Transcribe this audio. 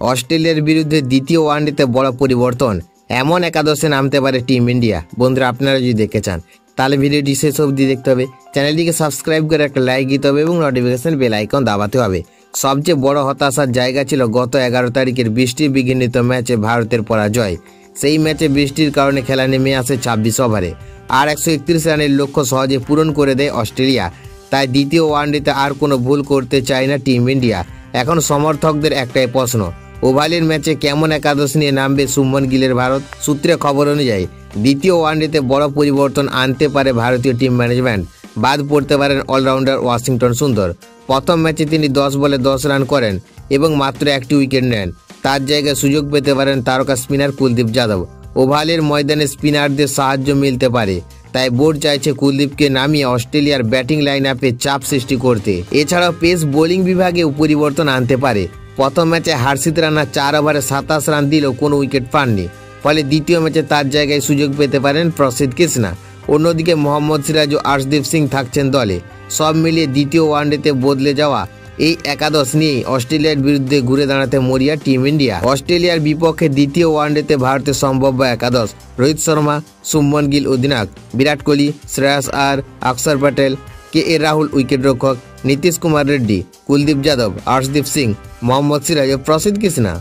অস্ট্রেলিয়ার বিরুদ্ধে দ্বিতীয় ওয়ানডেতে বড় পরিবর্তন, এমন একাদশে নামতে পারে টিম ইন্ডিয়া। বন্ধুরা, আপনারা যদি দেখতে চান তাহলে ভিডিওটি শেষ অবধি দেখতে হবে, চ্যানেলটিকে সাবস্ক্রাইব করে একটা লাইক দিতে হবে এবং নোটিফিকেশন বেল আইকন দাবাতে হবে। সবচেয়ে বড় হতাশার জায়গা ছিল গত 11 তারিখের বৃষ্টি বিঘ্নিত ম্যাচে ভারতের পরাজয়। সেই ম্যাচে বৃষ্টির কারণে খেলা নেমে আসে 26 ওভারে, আর 131 রানের লক্ষ্য সহজে পূরণ করে দেয় অস্ট্রেলিয়া। তাই দ্বিতীয় ওয়ানডেতে আর কোনো ভুল করতে চায় না টিম ইন্ডিয়া। এখন সমর্থকদের একটাই প্রশ্ন, ওভালের ম্যাচে কেমন একাদশ নিয়ে নামবে শুভমন গিলের ভারত? সূত্রে খবর অনুযায়ী দ্বিতীয় ওয়ানডেতে বড় পরিবর্তন আনতে পারে ভারতীয় টিম ম্যানেজমেন্ট। বাদ পড়তে পারেন অলরাউন্ডার ওয়াশিংটন সুন্দর। প্রথম ম্যাচে তিনি 10 বলে 10 রান করেন এবং মাত্র একটি উইকেট নেন। তার জায়গায় সুযোগ পেতে পারেন তারকা স্পিনার কুলদীপ যাদব। ওভালের ময়দানে স্পিনারদের সাহায্য মিলতে পারে, তাই বোর্ড চাইছে কুলদীপকে নামিয়ে অস্ট্রেলিয়ার ব্যাটিং লাইন আপে চাপ সৃষ্টি করতে। এছাড়াও পেস বোলিং বিভাগে পরিবর্তন আনতে পারে। প্রথম ম্যাচে হার্ষিত রানা 4 ওভারে 27 রান দিলেও কোনো উইকেট পাননি, ফলে দ্বিতীয় ম্যাচে তার জায়গায় সুযোগ পেতে পারেন প্রসিদ্ধ কৃষ্ণা। অন্যদিকে মোহাম্মদ সিরাজ ও আর্শদীপ সিং থাকছেন দলে। সব মিলিয়ে দ্বিতীয় ওয়ানডেতে বদলে যাওয়া এই একাদশ নিয়েই অস্ট্রেলিয়ার বিরুদ্ধে ঘুরে দাঁড়াতে মরিয়া টিম ইন্ডিয়া। অস্ট্রেলিয়ার বিপক্ষে দ্বিতীয় ওয়ানডেতে ভারতের সম্ভাব্য একাদশ: রোহিত শর্মা, শুভমন গিল অধিনায়ক, বিরাট কোহলি, শ্রেয়াস আয়ার, অক্ষর প্যাটেল, কে রাহুল উইকেটরক্ষক, নীতিশ কুমার রেড্ডি, কুলদীপ যাদব, আর্শদীপ সিং, মোহাম্মদ সিরাজ ও প্রসিদ্ধ কৃষ্ণা।